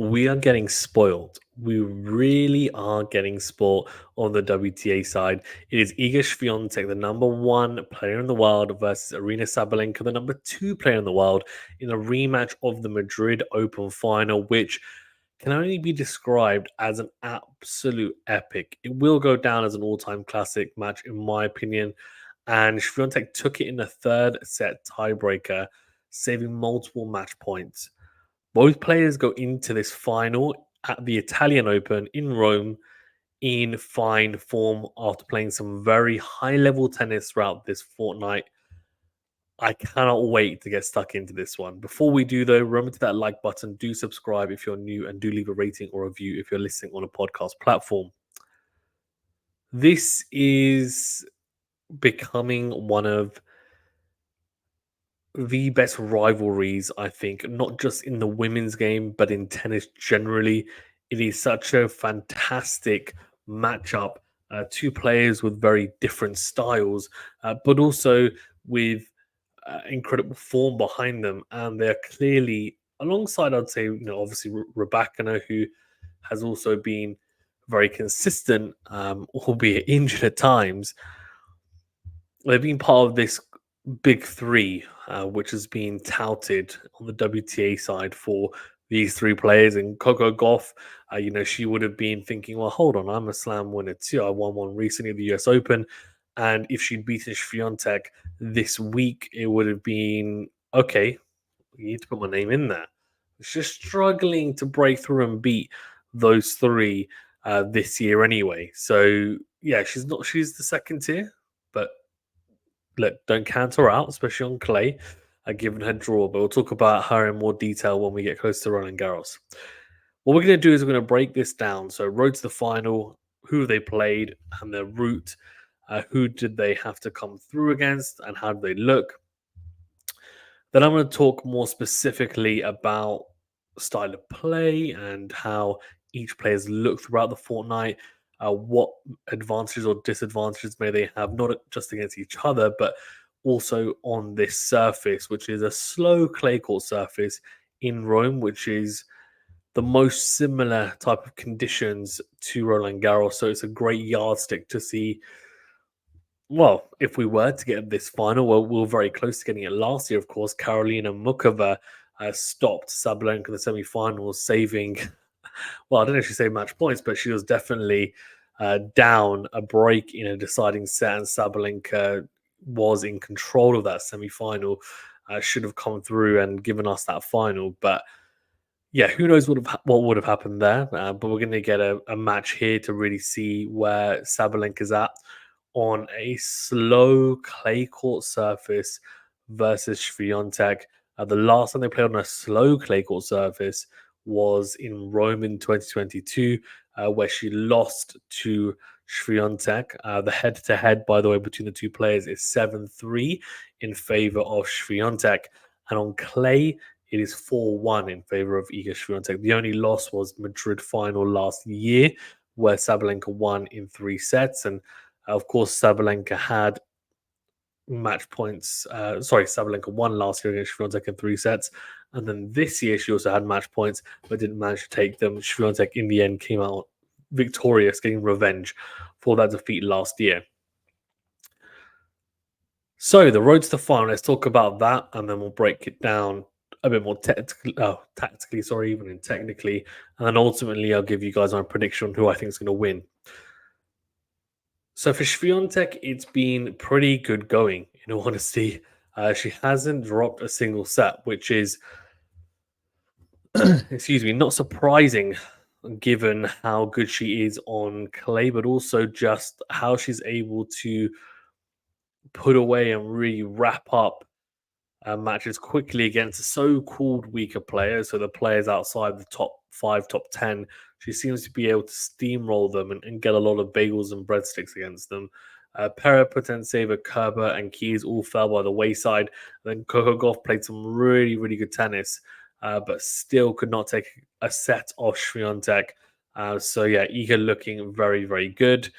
We are getting spoiled. We really are getting spoiled on the WTA side. It is Iga Swiatek, the number one player in the world, versus Arina Sabalenka, the number two player in the world, in a rematch of the Madrid Open final, which can only be described as an absolute epic. It will go down as an all-time classic match, in my opinion. And Swiatek took it in the third set tiebreaker, saving multiple match points. Both players go into this final at the Italian Open in Rome in fine form after playing some very high level tennis throughout this fortnight. I cannot wait to get stuck into this one. Before we do, though, remember to that like button, do subscribe if you're new, and do leave a rating or review if you're listening on a podcast platform. This is becoming one of the best rivalries, I think, not just in the women's game, but in tennis generally. It is such a fantastic matchup. Two players with very different styles, but also with incredible form behind them. And they're clearly, alongside, I'd say, obviously Rebecca, who has also been very consistent, albeit injured at times. They've been part of this big three, which has been touted on the WTA side for these three players. And Coco Gauff, she would have been thinking, well, hold on, I'm a slam winner too. I won one recently at the US Open. And if she'd beaten Swiatek this week, it would have been, okay, you need to put my name in there. She's struggling to break through and beat those three this year anyway. So, yeah, she's the second tier, but look, don't count her out, especially on clay, given her draw. But we'll talk about her in more detail when we get close to Roland Garros. What we're going to do is we're going to break this down. So, road to the final, who they played, and their route. Who did they have to come through against, and how did they look? Then I'm going to talk more specifically about style of play and how each player's looked throughout the fortnight. What advantages or disadvantages may they have, not just against each other, but also on this surface, which is a slow clay court surface in Rome, which is the most similar type of conditions to Roland Garros. So it's a great yardstick to see. Well, if we were to get this final, well, we were very close to getting it last year, of course. Karolina Mukova stopped Sabalenka in the semi-finals, saving, well, I don't know if she saved match points, but she was definitely down a break in a deciding set, and Sabalenka was in control of that semi-final. Should have come through and given us that final, but yeah, who knows what would have happened there? But we're going to get a match here to really see where Sabalenka's at on a slow clay court surface versus Swiatek. The last time they played on a slow clay court surface was in Rome in 2022, where she lost to Swiatek. The head-to-head, by the way, between the two players is 7-3 in favor of Swiatek. And on clay, it is 4-1 in favor of Iga Swiatek. The only loss was Madrid final last year, where Sabalenka won in 3 sets. And of course, Sabalenka had match points. Sabalenka won last year against Swiatek in 3 sets. And then this year, she also had match points, but didn't manage to take them. Swiatek, in the end, came out victorious, getting revenge for that defeat last year. So the road to the final, let's talk about that, and then we'll break it down a bit more tactically, even technically, and then ultimately I'll give you guys my prediction on who I think is going to win. So for Swiatek, it's been pretty good going, in all honesty. She hasn't dropped a single set, which is, excuse me, not surprising given how good she is on clay, but also just how she's able to put away and really wrap up matches quickly against so-called weaker players. So the players outside the top 5, top 10, she seems to be able to steamroll them and get a lot of bagels and breadsticks against them. Pera, Potenseva, Kerber, and Keys all fell by the wayside. Then Coco Gauff played some really, really good tennis, but still could not take a set off Swiatek. So yeah, Iga looking very, very good.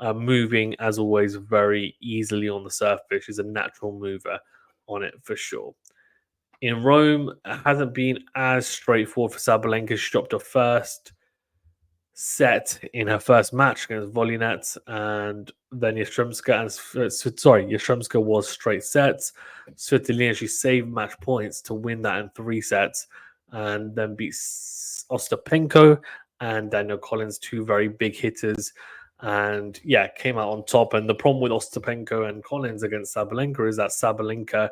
Moving, as always, very easily on the surface. She's a natural mover on it for sure. In Rome, it hasn't been as straightforward for Sabalenka. She dropped her first set in her first match against Volinets, and then Yastremska Yastremska was straight sets. Svitolina, she saved match points to win that in 3 sets, and then beat Ostapenko and Daniel Collins, two very big hitters, and yeah, came out on top. And the problem with Ostapenko and Collins against Sabalenka is that Sabalenka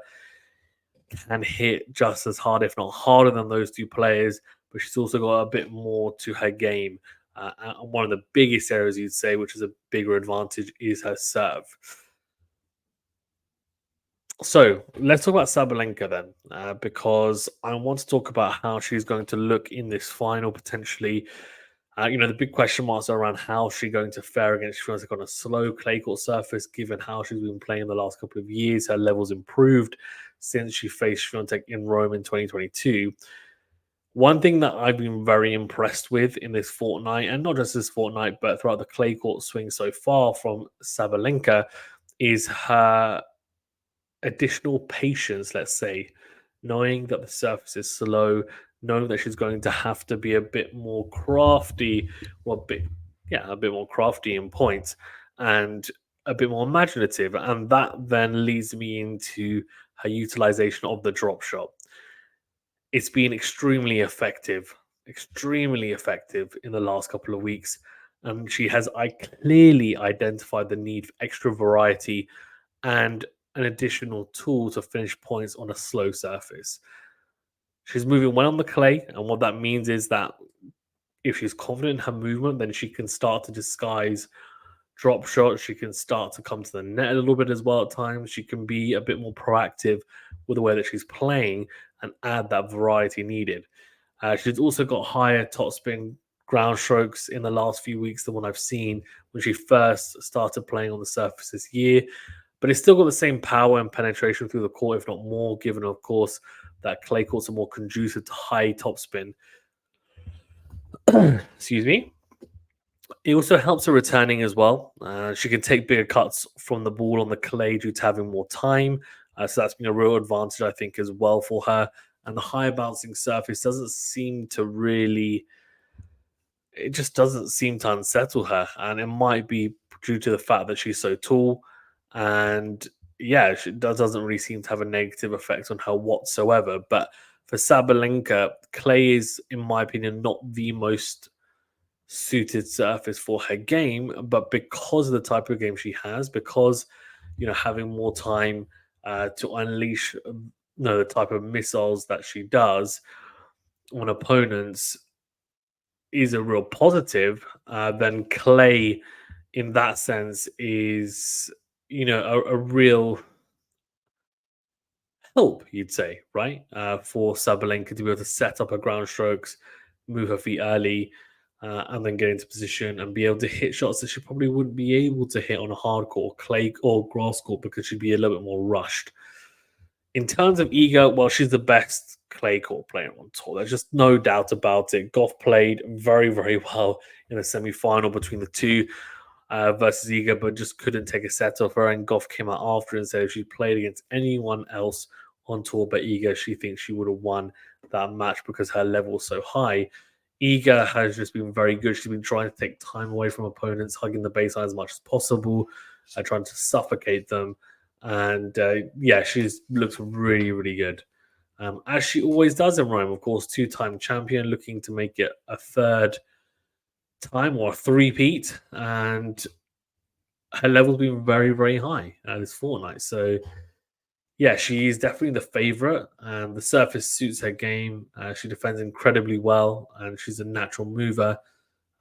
can hit just as hard, if not harder, than those two players. But she's also got a bit more to her game. And one of the biggest areas you'd say, which is a bigger advantage, is her serve. So let's talk about Sabalenka then, because I want to talk about how she's going to look in this final potentially. The big question marks are around how she's going to fare against Swiatek on a slow clay court surface, given how she's been playing the last couple of years. Her level's improved since she faced Swiatek in Rome in 2022. One thing that I've been very impressed with in this fortnight, and not just this fortnight, but throughout the clay court swing so far from Sabalenka, is her additional patience, let's say, knowing that the surface is slow, knowing that she's going to have to be a bit more crafty, a bit more crafty in points, and a bit more imaginative. And that then leads me into her utilization of the drop shot. It's been extremely effective in the last couple of weeks. And she has clearly identified the need for extra variety and an additional tool to finish points on a slow surface. She's moving well on the clay, and what that means is that if she's confident in her movement, then she can start to disguise drop shots. She can start to come to the net a little bit as well at times. She can be a bit more proactive with the way that she's playing and add that variety needed. She's also got higher topspin ground strokes in the last few weeks than what I've seen when she first started playing on the surface this year. But it's still got the same power and penetration through the court, if not more, given, of course, that clay courts are more conducive to high topspin. Excuse me. It also helps her returning as well. She can take bigger cuts from the ball on the clay due to having more time. So that's been a real advantage, I think, as well for her. And the high bouncing surface doesn't seem to really, it just doesn't seem to unsettle her. And it might be due to the fact that she's so tall. And yeah, that doesn't really seem to have a negative effect on her whatsoever. But for Sabalenka, clay is, in my opinion, not the most suited surface for her game, but because of the type of game she has, because having more time to unleash the type of missiles that she does on opponents is a real positive. Then clay, in that sense, is a real help, you'd say, right? For Sabalenka to be able to set up her ground strokes, move her feet early, and then get into position and be able to hit shots that she probably wouldn't be able to hit on a hardcore clay or grass court because she'd be a little bit more rushed. In terms of ego, well, she's the best clay court player on tour. There's just no doubt about it. Goff played very, very well in the semi-final between the two versus Iga, but just couldn't take a set off her. And Goff came out after and said if she played against anyone else on tour but Iga, she thinks she would have won that match because her level was so high. Iga has just been very good. She's been trying to take time away from opponents, hugging the baseline as much as possible, trying to suffocate them. And she looks really, really good. As she always does in Rome, of course, two-time champion, looking to make it a third time or a three-peat. And her level's been very, very high this fortnight. So, yeah, she is definitely the favorite, and the surface suits her game. She defends incredibly well, and she's a natural mover.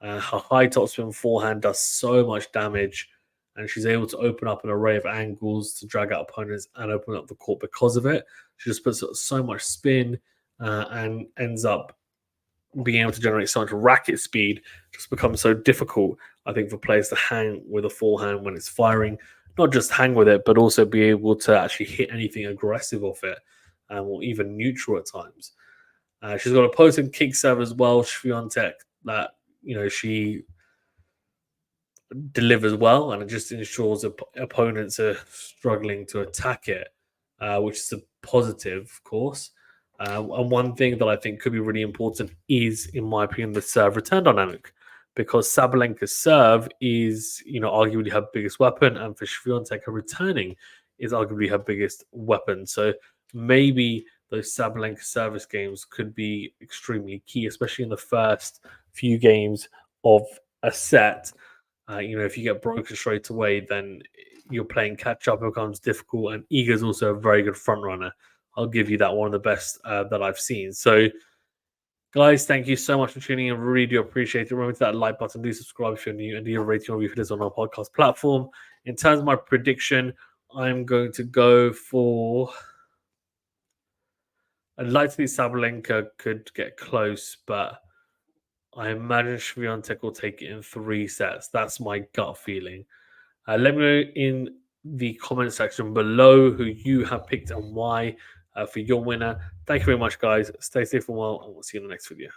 Her high topspin forehand does so much damage, and she's able to open up an array of angles to drag out opponents and open up the court because of it. She just puts so much spin and ends up being able to generate so much racket speed. Just becomes so difficult, I think, for players to hang with a forehand when it's firing. Not just hang with it, but also be able to actually hit anything aggressive off it, or even neutral at times. She's got a potent kick serve as well, Swiatek, that she delivers well, and it just ensures opponents are struggling to attack it, which is a positive, of course. And one thing that I think could be really important is, in my opinion, the serve return dynamic, because Sabalenka's serve is, arguably her biggest weapon, and for Swiatek, her returning is arguably her biggest weapon. So maybe those Sabalenka service games could be extremely key, especially in the first few games of a set. If you get broken straight away, then you're playing catch up, becomes difficult. And Iga's also a very good front runner. I'll give you that, one of the best that I've seen. So, guys, thank you so much for tuning in. Really do appreciate it. Remember that like button, do subscribe if you're new, and do your rating review for this on our podcast platform. In terms of my prediction, I'm going to go for. I'd like to think Sabalenka could get close, but I imagine Swiatek will take it in 3 sets. That's my gut feeling. Let me know in the comment section below who you have picked and why for your winner. Thank you very much, guys. Stay safe and well, and we'll see you in the next video.